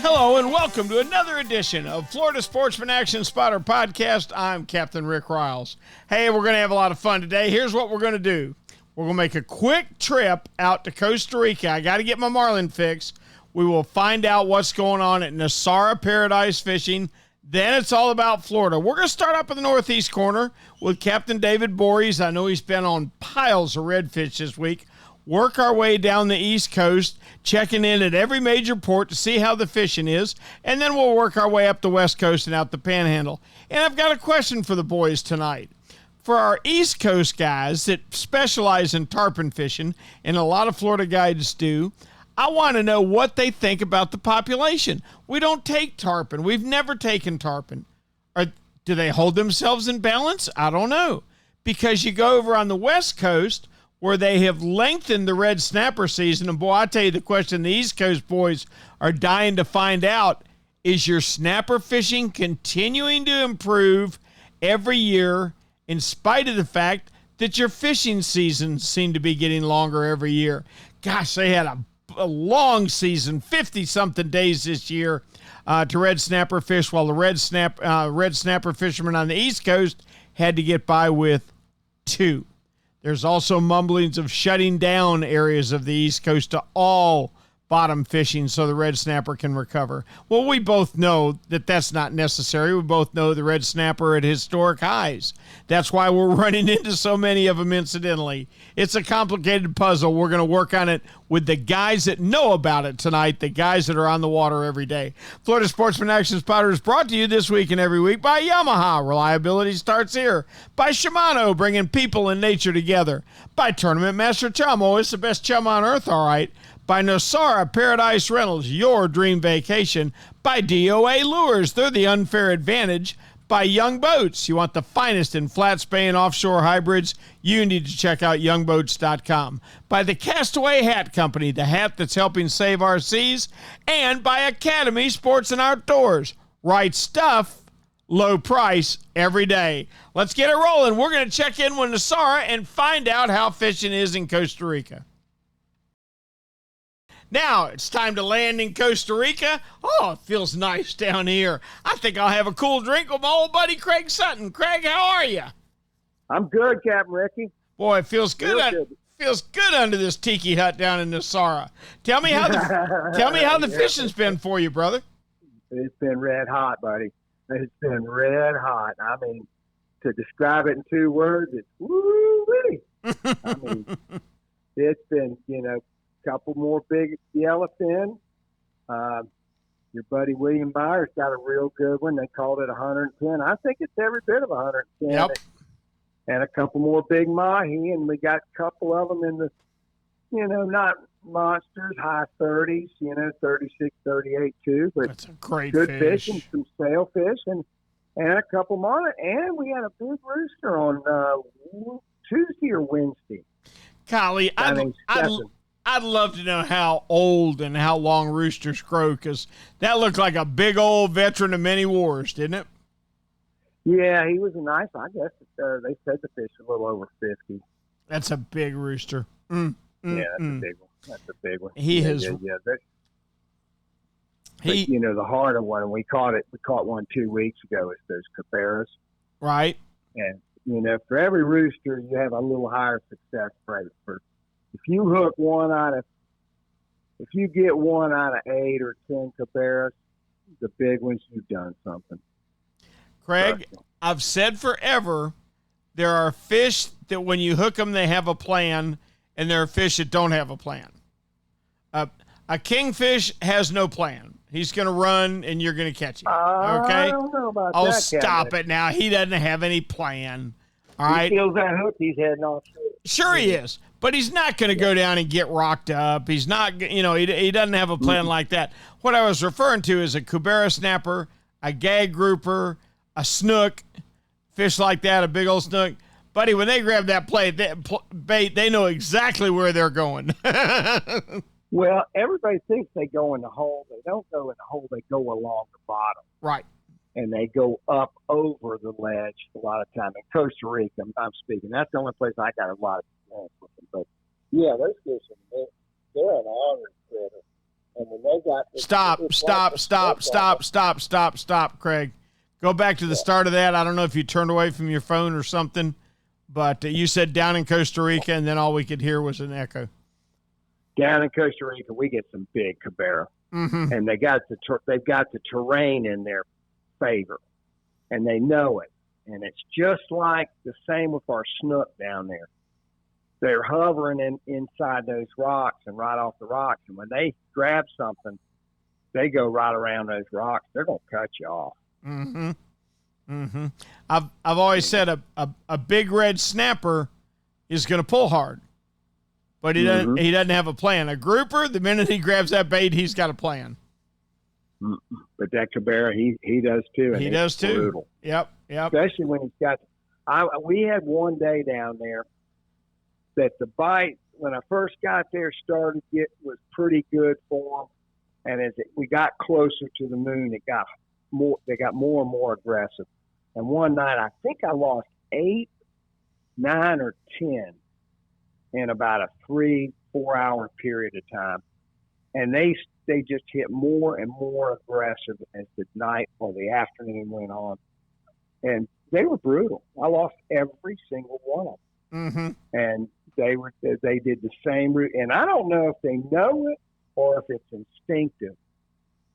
Hello and welcome to another edition of Florida Sportsman Action Spotter Podcast. I'm Captain Rick Riles. Hey, we're going to have a lot of fun today. Here's what we're going to do. We're going to make a quick trip out to Costa Rica. I got to get my marlin fix. We will find out what's going on at Nosara Paradise Fishing. Then it's all about Florida. We're going to start up in the northeast corner with Captain David Borys. I know he's been on piles of redfish this week. Work our way down the East Coast, checking in at every major port to see how the fishing is, and then we'll work our way up the West Coast and out the Panhandle. And I've got a question for the boys tonight. For our East Coast guys that specialize in tarpon fishing, and a lot of Florida guides do, I want to know what they think about the population. We don't take tarpon. We've never taken tarpon. Or do they hold themselves in balance? I don't know. Because you go over on the West Coast, where they have lengthened the red snapper season. And boy, I tell you, the question the East Coast boys are dying to find out, is your snapper fishing continuing to improve every year in spite of the fact that your fishing seasons seem to be getting longer every year? Gosh, they had a long season, 50-something days this year to red snapper fish, while the red snapper fishermen on the East Coast had to get by with 2. There's also mumblings of shutting down areas of the East Coast to all bottom fishing so the red snapper can recover. Well, we both know that that's not necessary. We both know the red snapper are at historic highs. That's why we're running into so many of them incidentally. It's a complicated puzzle. We're going to work on it with the guys that know about it tonight, the guys that are on the water every day. Florida Sportsman Action Spotter is brought to you this week and every week by Yamaha. Reliability starts here. By Shimano, bringing people and nature together. By Tournament Master Chum. Oh, it's the best chum on earth, all right. By Nosara Paradise Rentals, your dream vacation. By D.O.A. Lures, they're the unfair advantage. By Young Boats, you want the finest in flat spay and offshore hybrids, you need to check out youngboats.com. By the Castaway Hat Co, the hat that's helping save our seas. And by Academy Sports and Outdoors. Right stuff, low price every day. Let's get it rolling. We're going to check in with Nosara and find out how fishing is in Costa Rica. Now, it's time to land in Costa Rica. Oh, it feels nice down here. I think I'll have a cool drink with my old buddy Craig Sutton. Craig, how are you? I'm good, Captain Ricky. Boy, it feels good. Feels good under this tiki hut down in Nosara. Tell me how the fishing's been for you, brother. It's been red hot, buddy. It's been red hot. I mean, to describe it in 2 words, it's woo-wee. I mean, it's been, couple more big yellowfin. Your buddy William Byers got a real good one. They called it 110. I think it's every bit of 110. Yep. And a couple more big mahi, and we got a couple of them in the, not monsters, high 30s, 36, 38 too. But that's a great good fish and some sailfish and a couple more. And we had a big rooster on Tuesday or Wednesday. Golly, I'd love to know how old and how long roosters grow, because that looked like a big old veteran of many wars, didn't it? Yeah, he was a nice one. I guess they said the fish was a little over 50. That's a big rooster. Yeah, that's a big one. That's a big one. He has. Yeah, the harder one, we caught one 2 weeks ago, is those caberas. Right. And, for every rooster, you have a little higher success rate. If you get 1 out of 8 or 10 caberas, the big ones, you've done something. Craig, I've said forever, there are fish that when you hook them, they have a plan, and there are fish that don't have a plan. A kingfish has no plan. He's going to run, and you're going to catch him. Okay? I don't know about that. Oh, stop it now. He doesn't have any plan. All right? He feels that hook, he's heading off. Sure he is. But he's not going to go down and get rocked up. He's not, he doesn't have a plan like that. What I was referring to is a cubera snapper, a gag grouper, a snook, fish like that, a big old snook. Buddy, when they grab that bait, they know exactly where they're going. Well, everybody thinks they go in the hole. They don't go in the hole. They go along the bottom. Right. And they go up over the ledge a lot of time. In Costa Rica, I'm speaking. That's the only place I got a lot of experience with them. Yeah, those fish, they're an ornery critter. And when they got Stop, Craig. Go back to the start of that. I don't know if you turned away from your phone or something, but you said down in Costa Rica, and then all we could hear was an echo. Down in Costa Rica, we get some big cabera, and they've got the terrain in their favor, and they know it. And it's just like the same with our snook down there. They're hovering inside those rocks and right off the rocks. And when they grab something, they go right around those rocks. They're going to cut you off. I've always said a big red snapper is going to pull hard, but he doesn't have a plan. A grouper, the minute he grabs that bait, he's got a plan. But that cabera, he does too. And he does too. Brutal. Yep. Especially when he's got. We had one day down there that the bite, when I first got there, was pretty good for them, and as we got closer to the moon, they got more and more aggressive. And one night, I think I lost 8, 9, or 10 in about a 3-4 hour period of time, and they just hit more and more aggressive as the night or the afternoon went on, and they were brutal. I lost every single one of them, and they did the same route. And I don't know if they know it or if it's instinctive,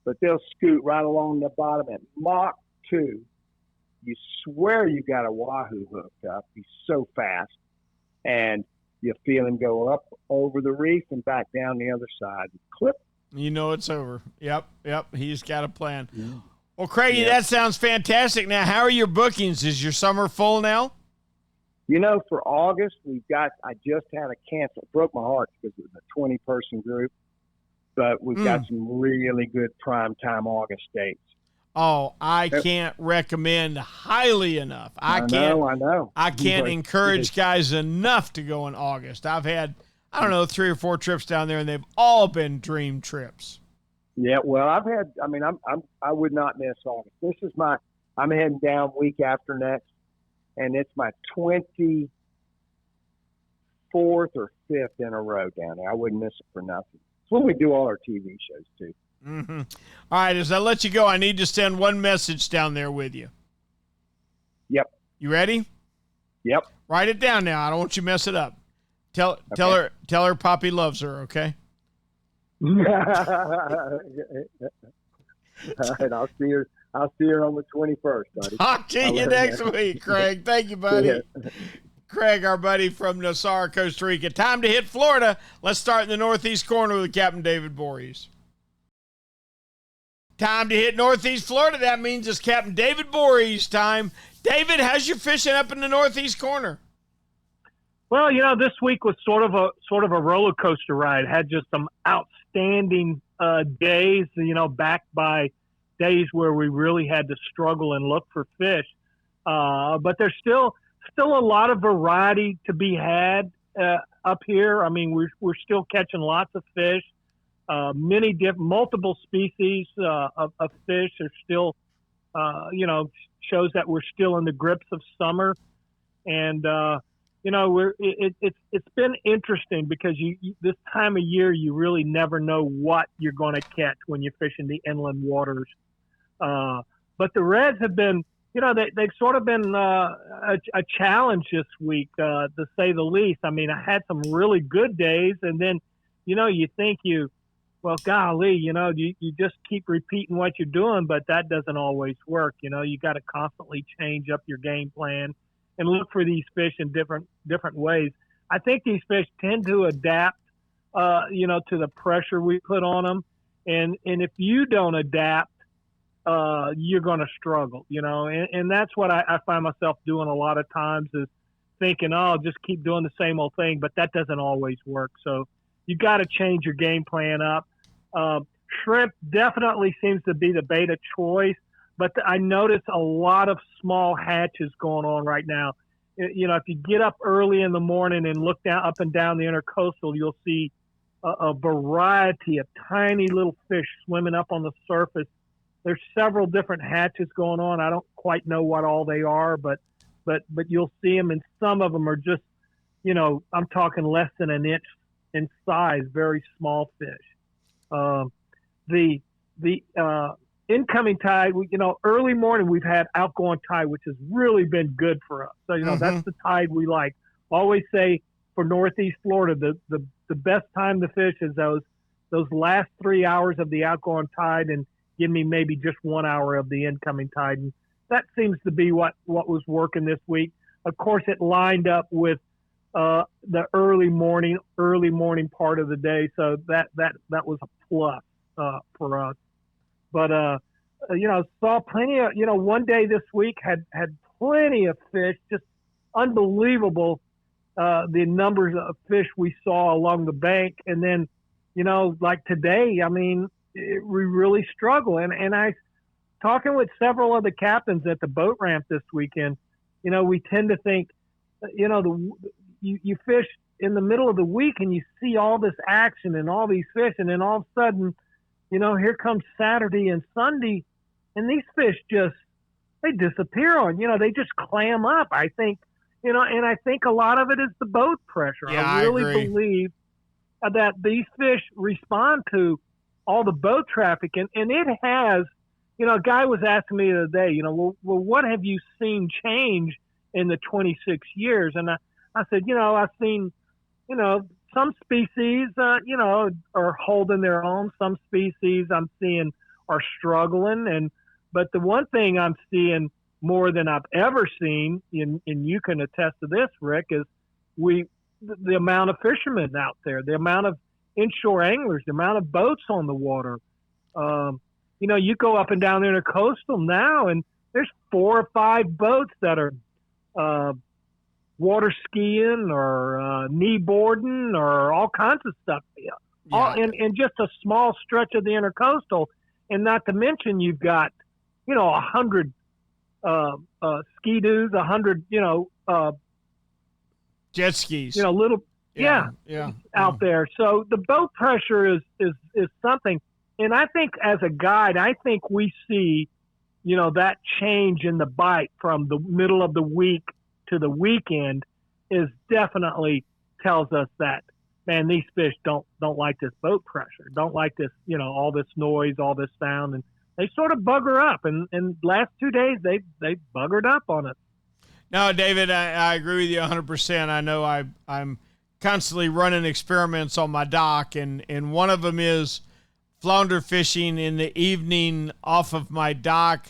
but they'll scoot right along the bottom at Mach 2. You swear you got a wahoo hooked up. He's so fast, and you feel him go up over the reef and back down the other side. Clip. You know it's over. Yep. He's got a plan. Yeah. Well, Craigie, that sounds fantastic. Now, how are your bookings? Is your summer full now? For August, I just had a cancel. It broke my heart because it was a 20-person group, but we've got some really good primetime August dates. Oh, I can't recommend highly enough. I know. I can't encourage guys enough to go in August. I've had, 3 or 4 trips down there, and they've all been dream trips. Yeah, well, I would not miss August. I'm heading down week after next, and it's my 24th or 5th in a row down there. I wouldn't miss it for nothing. It's when we do all our TV shows, too. All right, as I let you go, I need to send one message down there with you. Yep. You ready? Yep. Write it down now. I don't want you to mess it up. Tell her Poppy loves her, okay? All right, I'll see her on the 21st, buddy. Talk to you next week, Craig. Thank you, buddy. Yeah. Craig, our buddy from Nosara, Costa Rica. Time to hit Florida. Let's start in the northeast corner with Captain David Voorhees. Time to hit northeast Florida. That means it's Captain David Voorhees time. David, how's your fishing up in the northeast corner? Well, this week was sort of a roller coaster ride. Had just some outstanding days, backed by days where we really had to struggle and look for fish. But there's still a lot of variety to be had up here. I mean, we're still catching lots of fish. Multiple species of fish are still, shows that we're still in the grips of summer. And, it's been interesting because this time of year, you really never know what you're going to catch when you're fishing the inland waters. But the reds have been, they've sort of been a challenge this week, to say the least. I mean, I had some really good days, and then, you think well, golly, you just keep repeating what you're doing, but that doesn't always work. You got to constantly change up your game plan and look for these fish in different ways. I think these fish tend to adapt, to the pressure we put on them. And if you don't adapt, you're going to struggle, and that's what I find myself doing a lot of times is thinking, just keep doing the same old thing, but that doesn't always work. So you got to change your game plan up. Shrimp definitely seems to be the bait of choice, but I notice a lot of small hatches going on right now. If you get up early in the morning and look up and down the intercoastal, you'll see a variety of tiny little fish swimming up on the surface. There's several different hatches going on. I don't quite know what all they are, but you'll see them, and some of them are just, I'm talking less than an inch in size, very small fish. The incoming tide, early morning we've had outgoing tide, which has really been good for us. So, that's the tide we like. Always say for Northeast Florida, the best time to fish is those last 3 hours of the outgoing tide, and give me maybe just 1 hour of the incoming tide. And that seems to be what was working this week. Of course, it lined up with the early morning part of the day, so that was a plus for us. But saw plenty of, one day this week had plenty of fish, just unbelievable the numbers of fish we saw along the bank. And then, like today, we really struggle. And I talking with several of the captains at the boat ramp this weekend, we tend to think, you fish in the middle of the week and you see all this action and all these fish, and then all of a sudden, here comes Saturday and Sunday, and these fish they disappear on, they just clam up. I think, and I think a lot of it is the boat pressure. Yeah, I really believe that these fish respond to all the boat traffic, and it has, a guy was asking me the other day, well, what have you seen change in the 26 years? And I said, I've seen, some species, are holding their own. Some species I'm seeing are struggling. But the one thing I'm seeing more than I've ever seen, and you can attest to this, Rick, is the amount of fishermen out there, the amount of inshore anglers, the amount of boats on the water. You go up and down there in the coastal now, and there's 4 or 5 boats that are water skiing or knee boarding or all kinds of stuff. All in just a small stretch of the intercoastal, and not to mention you've got 100 ski-doos, 100 jet skis, little out there. So the boat pressure is something, and I think as a guide, I think we see that change in the bite from the middle of the week to the weekend is definitely tells us that, man, these fish don't like this boat pressure, don't like this, all this noise, all this sound, and they sort of bugger up. And last 2 days they buggered up on us. No, David, I agree with you 100%. I know I'm constantly running experiments on my dock, and one of them is flounder fishing in the evening off of my dock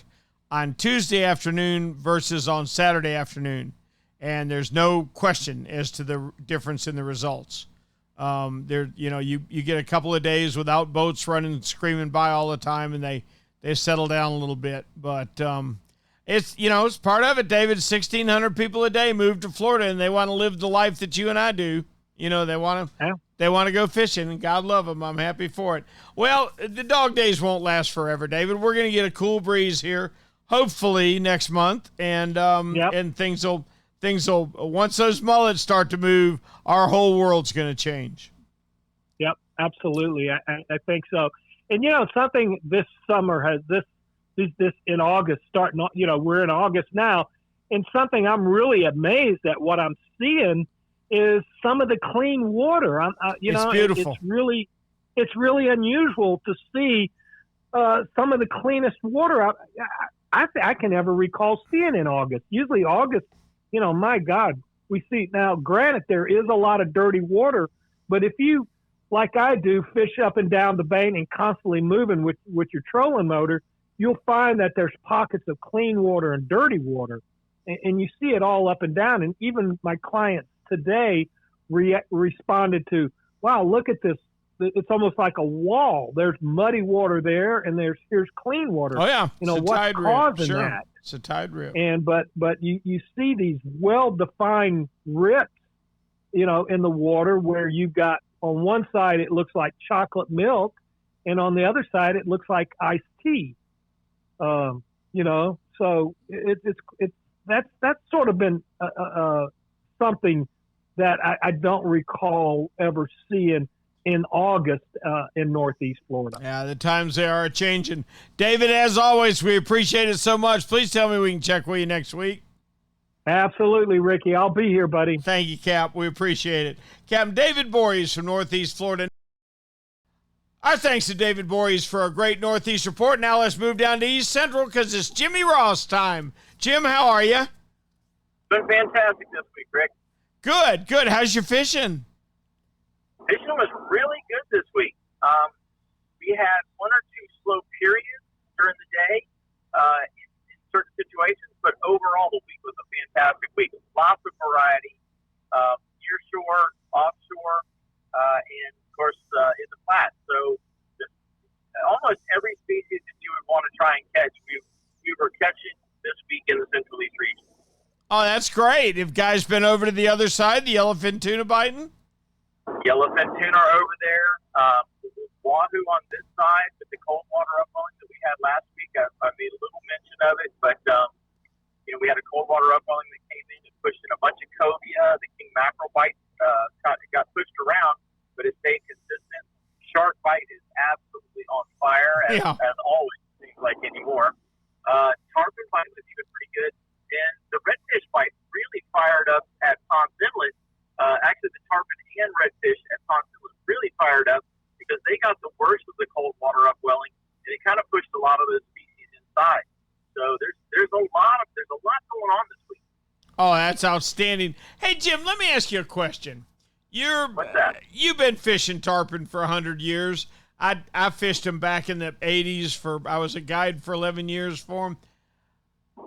on Tuesday afternoon versus on Saturday afternoon. And there's no question as to the difference in the results. You get a couple of days without boats running and screaming by all the time, and they settle down a little bit. But it's it's part of it, David. 1,600 people a day move to Florida, and they want to live the life that you and I do. They want to go fishing, and God love them. I'm happy for it. Well, the dog days won't last forever, David. We're going to get a cool breeze here, hopefully next month, and things will once those mullets start to move, our whole world's going to change. Yep, absolutely. I think so. And something this summer has this in August starting. We're in August now, and something I'm really amazed at what I'm seeing is some of the clean water. It's beautiful. It's really unusual to see some of the cleanest water I can ever recall seeing in August. Usually August, my God, we see now. Granted, there is a lot of dirty water, but if you, like I do, fish up and down the bank and constantly moving with your trolling motor, you'll find that there's pockets of clean water and dirty water, and you see it all up and down. And even my clients today responded to, "Wow, look at this! It's almost like a wall. There's muddy water there, and here's clean water." Oh yeah, what's causing sure. that? It's a tide rip. And but you see these well-defined rips, in the water where you've got on one side it looks like chocolate milk, and on the other side it looks like iced tea. So that's sort of been something that I don't recall ever seeing in August in Northeast Florida. Yeah, the times they are changing. David, as always, we appreciate it so much. Please tell me we can check with you next week. Absolutely, Ricky. I'll be here, buddy. Thank you, Cap. We appreciate it. Captain David Voorhees from Northeast Florida. Our thanks to David Voorhees for a great Northeast report. Now let's move down to East Central because it's Jimmy Ross time. Jim, how are you? Been fantastic this week, Rick. Good, good. How's your fishing? Fishing was really good this week. We had one or two slow periods during the day in certain situations, but overall the week was a fantastic week. Lots of variety, nearshore, offshore, and of course in the Platte. So almost every species that you would want to try and catch, we were catching this week in the Central East region. Oh, that's great. Have guys been over to the other side, the yellowfin tuna biting? Yellowfin tuna are over there. Wahoo on this side with the cold water upwelling that we had last week. I made a little mention of it, but we had a cold water upwelling that came in and pushed in a bunch of cobia. The king mackerel bite got pushed around, but it stayed consistent. Shark bite is absolutely on fire, as always, seems like anymore. Tarpon bite was even pretty good. And the redfish bite really fired up at Ponce Inlet. Actually, the tarpon and redfish at Ponce Inlet really fired up because they got the worst of the cold water upwelling, and it kind of pushed a lot of those species inside. So there's a lot going on this week. Oh, that's outstanding. Hey, Jim, let me ask you a question. What's that? You've been fishing tarpon for 100 years. I fished them back in the 80s. I was a guide for 11 years for them.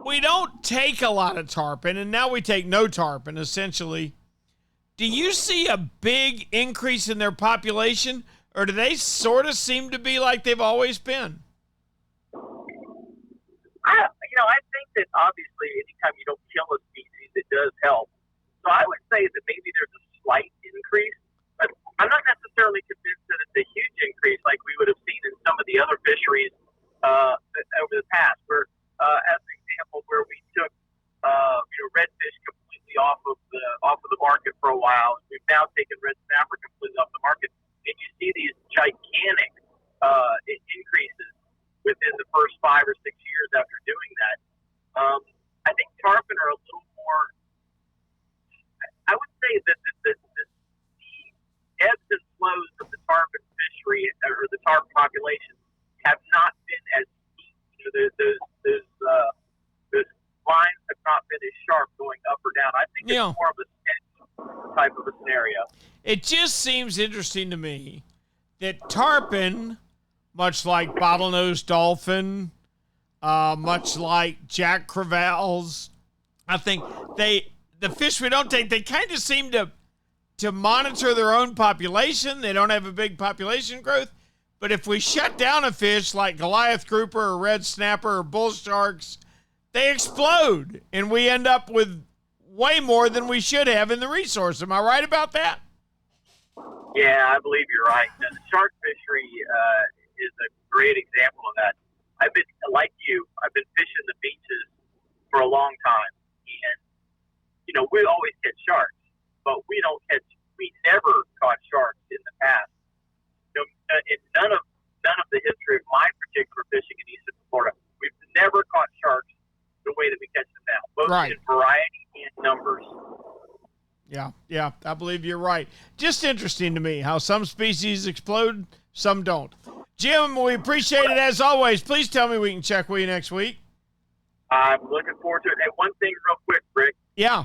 We don't take a lot of tarpon, and now we take no tarpon, essentially. Do you see a big increase in their population, or do they sort of seem to be like they've always been? I think that obviously anytime you don't kill a species, it does help. So I would say that maybe there's a slight increase, but I'm not necessarily convinced that it's a huge increase like we would have seen in some of the other fisheries over the past. Where, as an example, where we took redfish completely off of the market for a while, we've now taken red snapper completely off the market, and you see these gigantic increases within the first 5 or 6 years after doing that. I think tarpon are a little more. I would say that the ebbs and flows of the tarpon fishery or the tarpon population have not been as steep. Those lines have not been as sharp going up or down. I think it's more of a steady type of a scenario. It just seems interesting to me that tarpon, much like bottlenose dolphin, much like jack crevalles, I think the fish we don't take, they kind of seem to monitor their own population. They don't have a big population growth. But if we shut down a fish like Goliath grouper or red snapper or bull sharks, they explode, and we end up with way more than we should have in the resource. Am I right about that? Yeah, I believe you're right. The shark fishery is a great example of that. I've been fishing the beaches for a long time, and we always catch sharks, but we never caught sharks in the past. In none of the history of my particular fishing in Eastern Florida, we've never caught sharks the way that we catch them now, both in variety and numbers. Yeah, I believe you're right. Just interesting to me how some species explode, some don't. Jim, we appreciate it as always. Please tell me we can check with you next week. I'm looking forward to it. And one thing real quick, Rick. Yeah.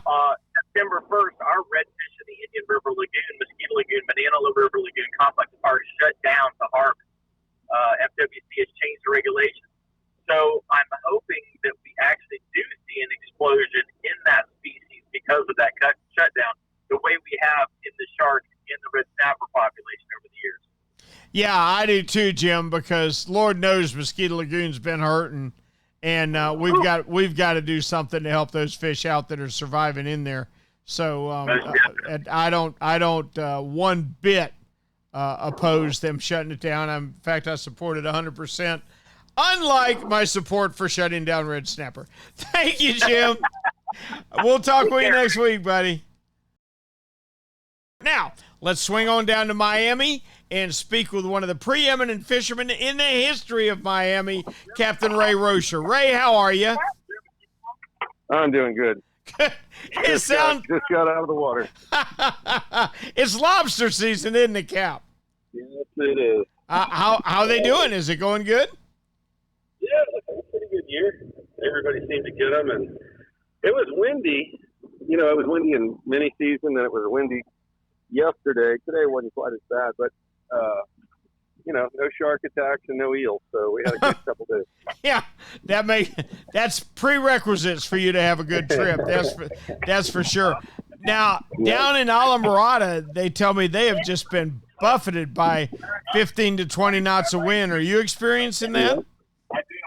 September 1st, our redfish in the Indian River Lagoon, Mosquito Lagoon, Banana River Lagoon complex are shut down to harvest. FWC has changed the regulations. So I'm hoping that we actually do see an explosion in that species because of that shutdown, the way we have in the shark and the red snapper population over the years. Yeah, I do too, Jim, because Lord knows Mosquito Lagoon's been hurting, and we've got to do something to help those fish out that are surviving in there. So I don't one bit oppose them shutting it down. In fact, I support it 100%. Unlike my support for shutting down red snapper. Thank you, Jim. We'll talk with you next week, buddy. Now, let's swing on down to Miami and speak with one of the preeminent fishermen in the history of Miami, Captain Ray Rocher. Ray, how are you? I'm doing good. It sounds just got out of the water. It's lobster season, isn't it, Cap? Yes, it is. How are they doing? Is it going good? Yeah, it's a pretty good year. Everybody seemed to get them, and it was windy. You know, it was windy in mini season, and it was windy yesterday. Today wasn't quite as bad, but you know, no shark attacks and no eels, so we had a good couple days. Yeah, that's prerequisites for you to have a good trip. That's for sure. Now, down in Alamorada, they tell me they have just been buffeted by 15 to 20 knots of wind. Are you experiencing that?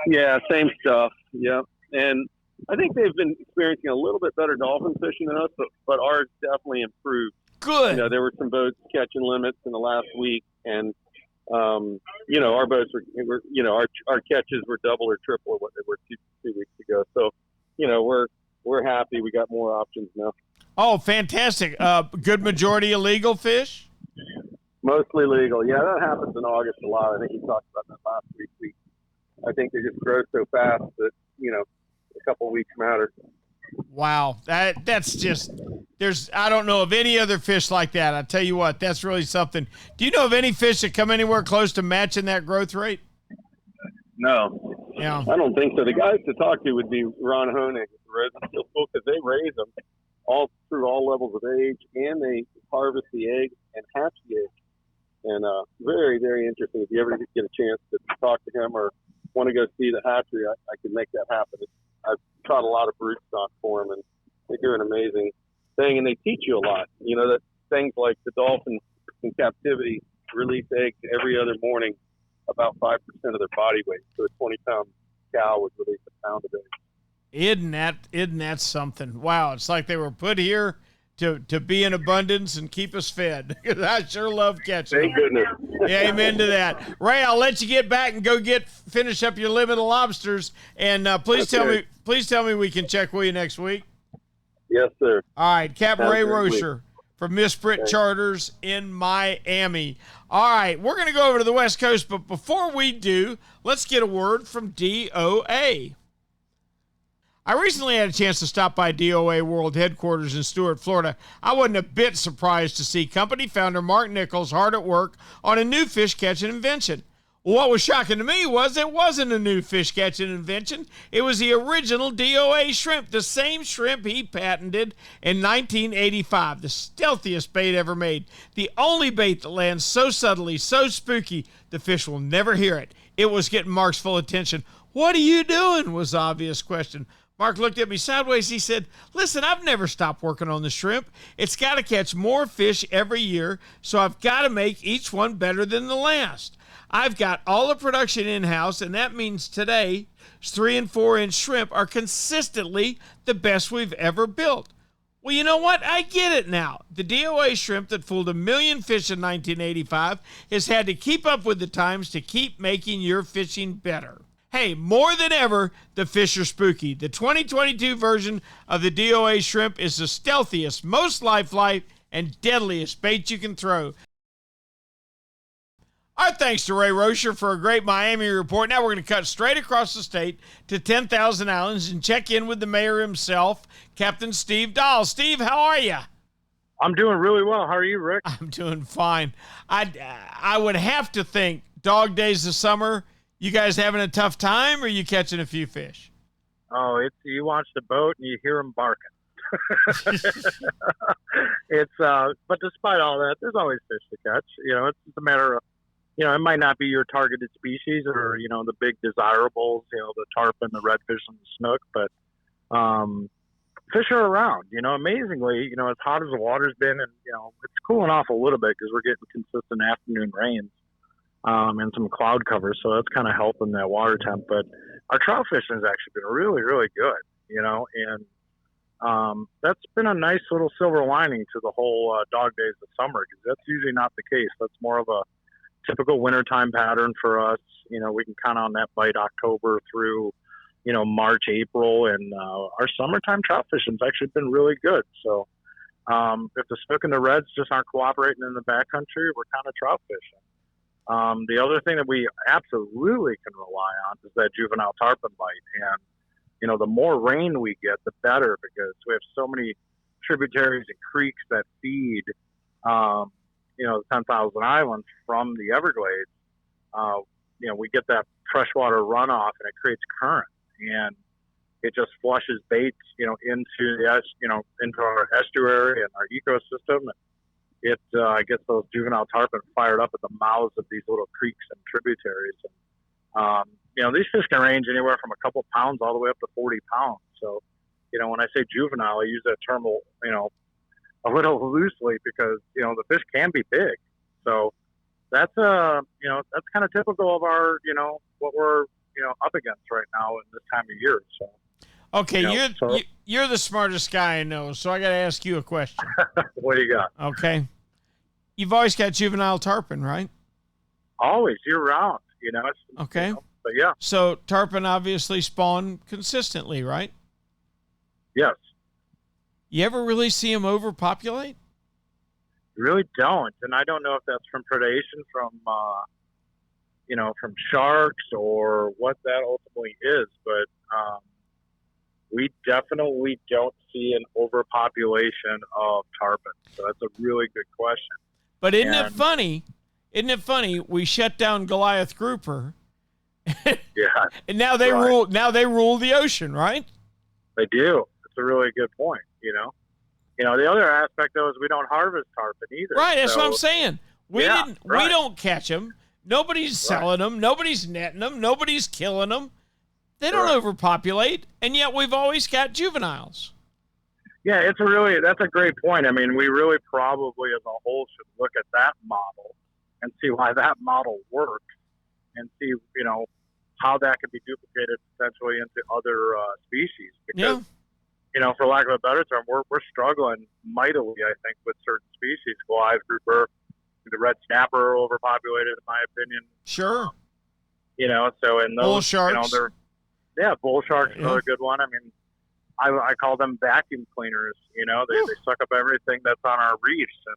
Yeah, same stuff. Yeah, and I think they've been experiencing a little bit better dolphin fishing than us, but ours definitely improved. Good. You know, there were some boats catching limits in the last week, and you know, our boats were you know, our catches were double or triple what they were two weeks ago. So, you know, we're happy. We got more options now. Oh, fantastic! Good majority illegal fish. Mostly legal. Yeah, that happens in August a lot. I think you talked about that last week. I think they just grow so fast that, you know, a couple of weeks matter. Wow, that's just I don't know of any other fish like that. I tell you what, that's really something. Do you know of any fish that come anywhere close to matching that growth rate? No. Yeah. I don't think so. The guys to talk to would be Ron Honig at the Rosenstiel School, because they raise them all through all levels of age, and they harvest the eggs and hatch the eggs. And very, very interesting. If you ever get a chance to talk to him or want to go see the hatchery, I can make that happen. I've caught a lot of brood stock for them, and they do an amazing thing, and they teach you a lot. You know, that things like the dolphins in captivity release eggs every other morning, about 5% of their body weight. So a 20-pound cow would release a pound of eggs. Isn't that something? Wow, it's like they were put here to be in abundance and keep us fed. I sure love catching Thank them. goodness. Yeah, amen to that. Ray, I'll let you get back and go finish up your limit of lobsters. And please tell me we can check with you next week. Yes, sir. All right, Captain Ray Great Rocher from Miss Brit Charters in Miami. All right, we're going to go over to the West Coast, but before we do, let's get a word from D.O.A. I recently had a chance to stop by D.O.A. World Headquarters in Stuart, Florida. I wasn't a bit surprised to see company founder Mark Nichols hard at work on a new fish catching invention. What was shocking to me was it wasn't a new fish catching invention. It was the original D.O.A. shrimp, the same shrimp he patented in 1985, the stealthiest bait ever made. The only bait that lands so subtly, so spooky, the fish will never hear it. It was getting Mark's full attention. "What are you doing?" was the obvious question. Mark looked at me sideways. He said, "Listen, I've never stopped working on the shrimp. It's got to catch more fish every year, so I've got to make each one better than the last. I've got all the production in-house, and that means today's 3- and 4-inch shrimp are consistently the best we've ever built." Well, you know what? I get it now. The D.O.A. shrimp that fooled 1 million fish in 1985 has had to keep up with the times to keep making your fishing better. Hey, more than ever, the fish are spooky. The 2022 version of the D.O.A. shrimp is the stealthiest, most lifelike, and deadliest bait you can throw. Our thanks to Ray Rocher for a great Miami report. Now we're going to cut straight across the state to 10,000 Islands and check in with the mayor himself, Captain Steve Dahl. Steve, how are you? I'm doing really well. How are you, Rick? I'm doing fine. I would have to think dog days of summer. You guys having a tough time, or are you catching a few fish? Oh, it's you watch the boat and you hear them barking. But despite all that, there's always fish to catch. You know, it's just a matter of, you know, it might not be your targeted species or, you know, the big desirables, you know, the tarpon, the redfish, and the snook, but fish are around. You know, amazingly, you know, as hot as the water's been, and, you know, it's cooling off a little bit because we're getting consistent afternoon rains. And some cloud cover, so that's kind of helping that water temp. But our trout fishing has actually been really, really good, you know, and that's been a nice little silver lining to the whole dog days of summer, because that's usually not the case. That's more of a typical wintertime pattern for us. You know, we can count on that bite October through, you know, March, April, and our summertime trout fishing has actually been really good. So if the snook and the reds just aren't cooperating in the backcountry, we're kind of trout fishing. The other thing that we absolutely can rely on is that juvenile tarpon bite. And, the more rain we get, the better, because we have so many tributaries and creeks that feed, the 10,000 Islands from the Everglades. We get that freshwater runoff, and it creates current, and it just flushes baits, into our estuary and our ecosystem. It gets those juvenile tarpon fired up at the mouths of these little creeks and tributaries. And, these fish can range anywhere from a couple pounds all the way up to 40 pounds. So, when I say juvenile, I use that term, a little loosely, because, the fish can be big. So that's, that's kind of typical of our, what we're, up against right now in this time of year. So. Okay, you're the smartest guy I know, so I got to ask you a question. What do you got? Okay. You've always got juvenile tarpon, right? Always, year-round, Okay. But, yeah. So tarpon obviously spawn consistently, right? Yes. You ever really see them overpopulate? You really don't, and I don't know if that's from predation from sharks or what that ultimately is, but we definitely don't see an overpopulation of tarpon. So that's a really good question. But isn't it funny? Isn't it funny? We shut down Goliath grouper. Yeah. And now they rule. Now they rule the ocean, right? They do. It's a really good point. The other aspect though is we don't harvest tarpon either. Right. That's what I'm saying. We don't catch them. Nobody's selling them. Nobody's netting them. Nobody's killing them. They don't overpopulate, and yet we've always got juveniles. Yeah, that's a great point. I mean, we really probably as a whole should look at that model and see why that model works, and see, how that could be duplicated potentially into other species. Because, for lack of a better term, we're struggling mightily, I think, with certain species. Goliath grouper, the red snapper are overpopulated, in my opinion. Sure. So in those, bull sharks. Bull sharks are a good one. I mean, I call them vacuum cleaners. They suck up everything that's on our reefs, and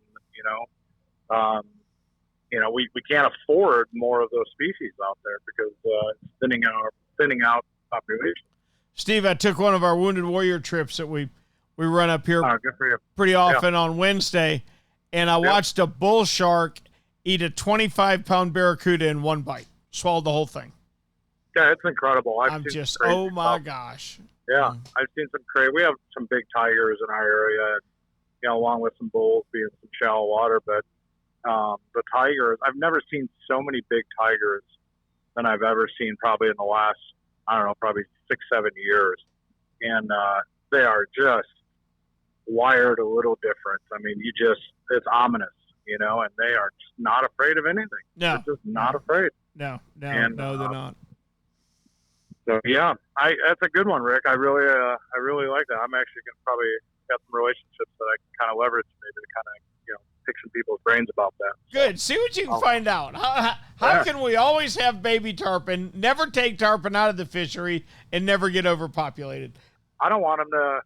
we can't afford more of those species out there because it's thinning out population. Steve, I took one of our Wounded Warrior trips that we run up here good for you. pretty often on Wednesday, and I watched a bull shark eat a 25-pound barracuda in one bite. Swallowed the whole thing. Yeah, it's incredible. Oh my gosh. Yeah, I've seen some crazy. We have some big tigers in our area, along with some bulls being some shallow water. But the tigers, I've never seen so many big tigers than I've ever seen probably in the last, probably 6-7 years. And they are just wired a little different. I mean, it's ominous, and they are just not afraid of anything. No. They're just not afraid. No, they're not. So that's a good one, Rick. I really like that. I'm actually going to probably got some relationships that I can kind of leverage maybe to kind of pick some people's brains about that. Good. See what you can find out. How can we always have baby tarpon, never take tarpon out of the fishery, and never get overpopulated? I don't want them to.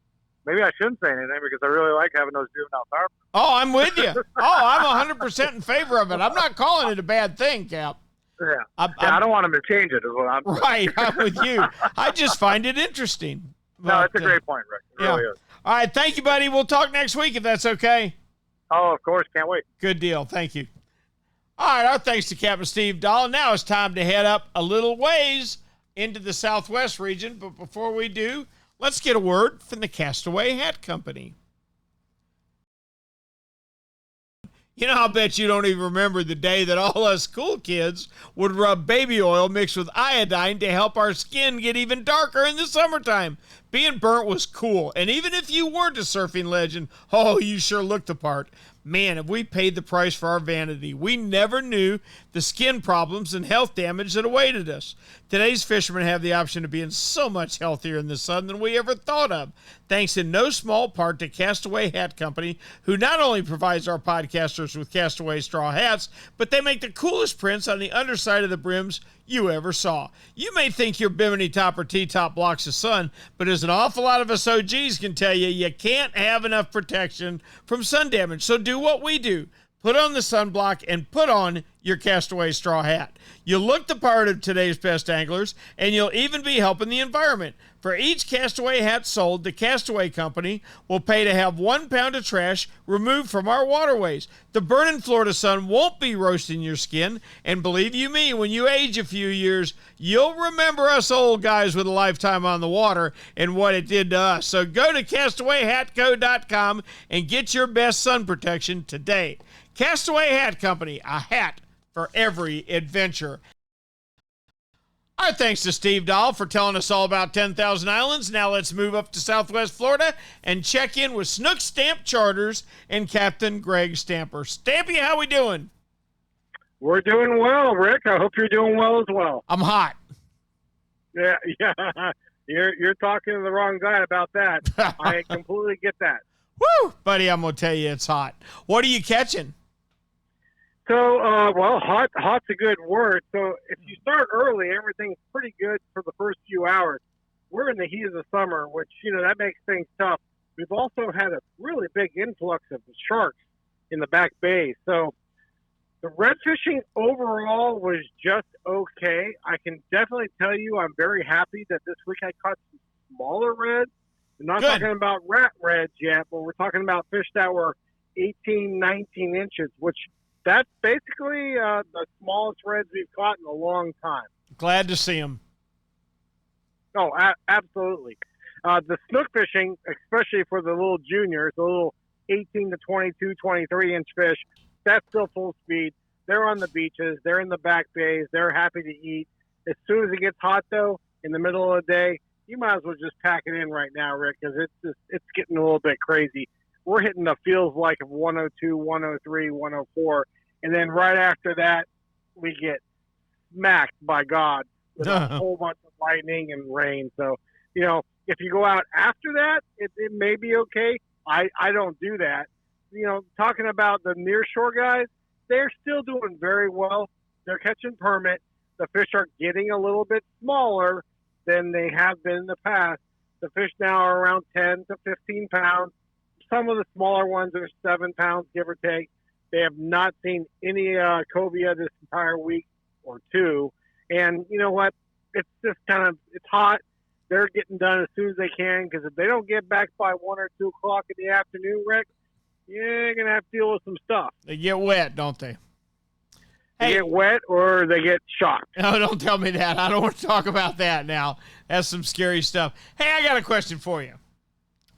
Maybe I shouldn't say anything because I really like having those juvenile tarpon. Oh, I'm with you. I'm 100% in favor of it. I'm not calling it a bad thing, Cap. Yeah. I don't want them to change it, is what I'm saying. Right, I'm with you. I just find it interesting. No, it's a great point, Rick. It really is. All right, thank you, buddy. We'll talk next week if that's okay. Oh, of course. Can't wait. Good deal. Thank you. All right, our thanks to Captain Steve Dahl. Now it's time to head up a little ways into the Southwest region. But before we do, let's get a word from the Castaway Hat Company. I'll bet you don't even remember the day that all us cool kids would rub baby oil mixed with iodine to help our skin get even darker in the summertime. Being burnt was cool, and even if you weren't a surfing legend, you sure looked the part. Man, have we paid the price for our vanity. We never knew the skin problems and health damage that awaited us. Today's fishermen have the option of being so much healthier in the sun than we ever thought of, thanks in no small part to Castaway Hat Company, who not only provides our podcasters with Castaway straw hats, but they make the coolest prints on the underside of the brims you ever saw. You may think your bimini top or T-top blocks the sun, but as an awful lot of us OGs can tell you, you can't have enough protection from sun damage. So do what we do. Put on the sunblock and put on your Castaway straw hat. You look the part of today's best anglers, and you'll even be helping the environment. For each Castaway hat sold, the Castaway Company will pay to have 1 pound of trash removed from our waterways. The burning Florida sun won't be roasting your skin, and believe you me, when you age a few years, you'll remember us old guys with a lifetime on the water and what it did to us. So go to CastawayHatCo.com and get your best sun protection today. Castaway Hat Company, a hat for every adventure. Our thanks to Steve Dahl for telling us all about 10,000 Islands. Now let's move up to Southwest Florida and check in with Snook Stamp Charters and Captain Greg Stamper. Stampy, how we doing? We're doing well, Rick. I hope you're doing well as well. I'm hot. Yeah. You're talking to the wrong guy about that. I completely get that. Woo! Buddy, I'm going to tell you it's hot. What are you catching? So, well, hot's a good word. So if you start early, everything's pretty good for the first few hours. We're in the heat of the summer, which, that makes things tough. We've also had a really big influx of sharks in the back bay. So the red fishing overall was just okay. I can definitely tell you I'm very happy that this week I caught some smaller reds. I'm not talking about rat reds yet, but we're talking about fish that were 18, 19 inches, which that's basically the smallest reds we've caught in a long time. Glad to see them. Oh, absolutely. The snook fishing, especially for the little juniors, the little 18 to 22, 23-inch fish, that's still full speed. They're on the beaches. They're in the back bays. They're happy to eat. As soon as it gets hot, though, in the middle of the day, you might as well just pack it in right now, Rick, because it's getting a little bit crazy. We're hitting the feels like of 102, 103, 104, and then right after that, we get smacked by God with a whole bunch of lightning and rain. So, if you go out after that, it may be okay. I don't do that. Talking about the nearshore guys, they're still doing very well. They're catching permit. The fish are getting a little bit smaller than they have been in the past. The fish now are around 10 to 15 pounds. Some of the smaller ones are 7 pounds, give or take. They have not seen any cobia this entire week or two. And you know what? It's just it's hot. They're getting done as soon as they can, because if they don't get back by 1 or 2 o'clock in the afternoon, Rick, you're going to have to deal with some stuff. They get wet, don't they? They get wet or they get shocked. No, don't tell me that. I don't want to talk about that now. That's some scary stuff. Hey, I got a question for you.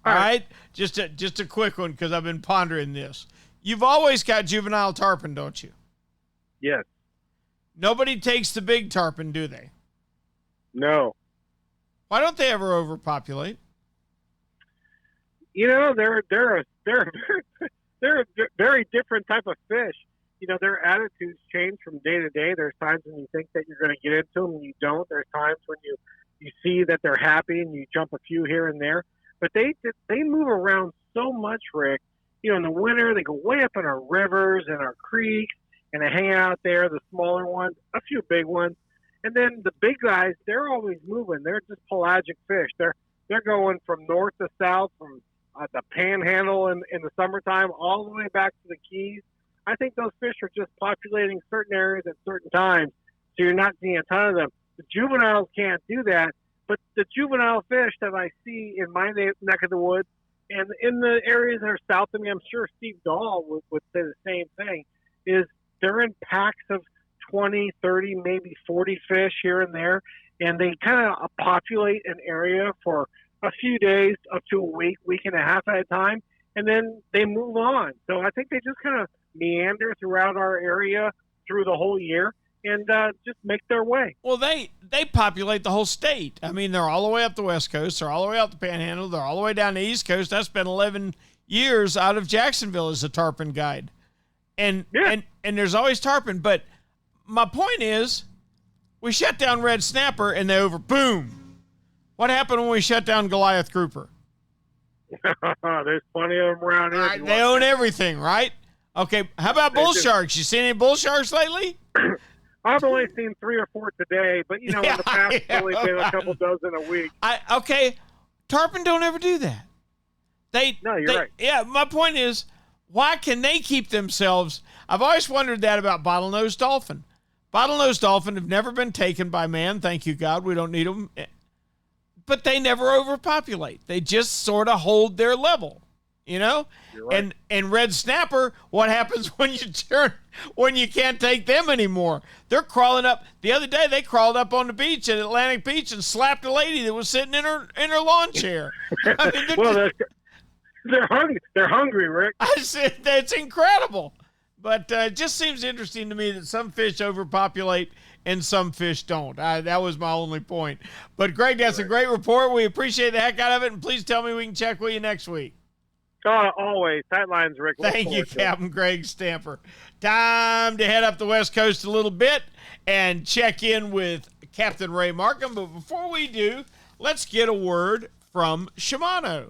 All right? Just a quick one, because I've been pondering this. You've always got juvenile tarpon, don't you? Yes. Nobody takes the big tarpon, do they? No. Why don't they ever overpopulate? They're a very different type of fish. Their attitudes change from day to day. There's times when you think that you're going to get into them and you don't. There's times when you see that they're happy and you jump a few here and there. But they move around so much, Rick. In the winter, they go way up in our rivers and our creeks, and they hang out there, the smaller ones, a few big ones. And then the big guys, they're always moving. They're just pelagic fish. They're going from north to south, from the Panhandle in the summertime all the way back to the Keys. I think those fish are just populating certain areas at certain times, so you're not seeing a ton of them. The juveniles can't do that, but the juvenile fish that I see in my neck of the woods and in the areas that are south of me, I'm sure Steve Dahl would say the same thing, is they're in packs of 20, 30, maybe 40 fish here and there, and they kind of populate an area for a few days up to a week and a half at a time, and then they move on. So I think they just kind of meander throughout our area through the whole year and just make their way. Well, they populate the whole state. I mean, they're all the way up the West Coast. They're all the way up the Panhandle. They're all the way down the East Coast. That's been 11 years out of Jacksonville as a tarpon guide. And there's always tarpon. But my point is, we shut down red snapper and they boom. What happened when we shut down Goliath grouper? There's plenty of them around here. They own everything, right? Okay, how about bull sharks? You seen any bull sharks lately? I've only seen 3 or 4 today, but in the past, it's only been a couple dozen a week. Okay, tarpon don't ever do that. No, you're right. Yeah, my point is, why can they keep themselves? I've always wondered that about bottlenose dolphin. Bottlenose dolphin have never been taken by man. Thank you, God. We don't need them. But they never overpopulate. They just sort of hold their level, you know? Right. And red snapper, what happens when you can't take them anymore? They're crawling up. The other day they crawled up on the beach at Atlantic Beach and slapped a lady that was sitting in her lawn chair. I mean, they're hungry, Rick. I said that's incredible. But it just seems interesting to me that some fish overpopulate and some fish don't. That was my only point. But, Greg, that's a great report. We appreciate the heck out of it, and please tell me we can check with you next week. Oh, always. Tight lines, Rick. Thank you, Captain Greg Stamper. Time to head up the West Coast a little bit and check in with Captain Ray Markham. But before we do, let's get a word from Shimano.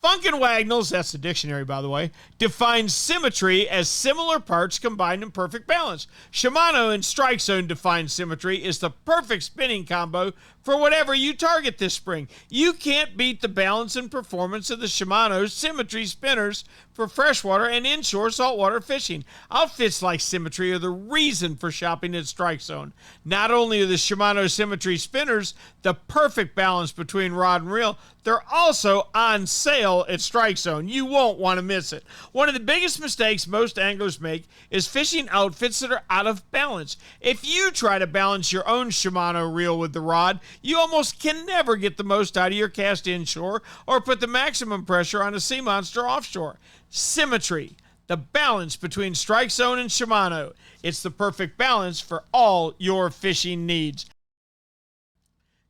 Funkin' Wagnalls, that's the dictionary, by the way, defines symmetry as similar parts combined in perfect balance. Shimano in Strike Zone defines symmetry as the perfect spinning combo for whatever you target this spring. You can't beat the balance and performance of the Shimano Symmetry spinners for freshwater and inshore saltwater fishing. Outfits like Symmetry are the reason for shopping at Strike Zone. Not only are the Shimano Symmetry spinners the perfect balance between rod and reel, they're also on sale at Strike Zone. You won't want to miss it. One of the biggest mistakes most anglers make is fishing outfits that are out of balance. If you try to balance your own Shimano reel with the rod, you almost can never get the most out of your cast inshore or put the maximum pressure on a sea monster offshore. Symmetry, the balance between Strike Zone and Shimano. It's the perfect balance for all your fishing needs.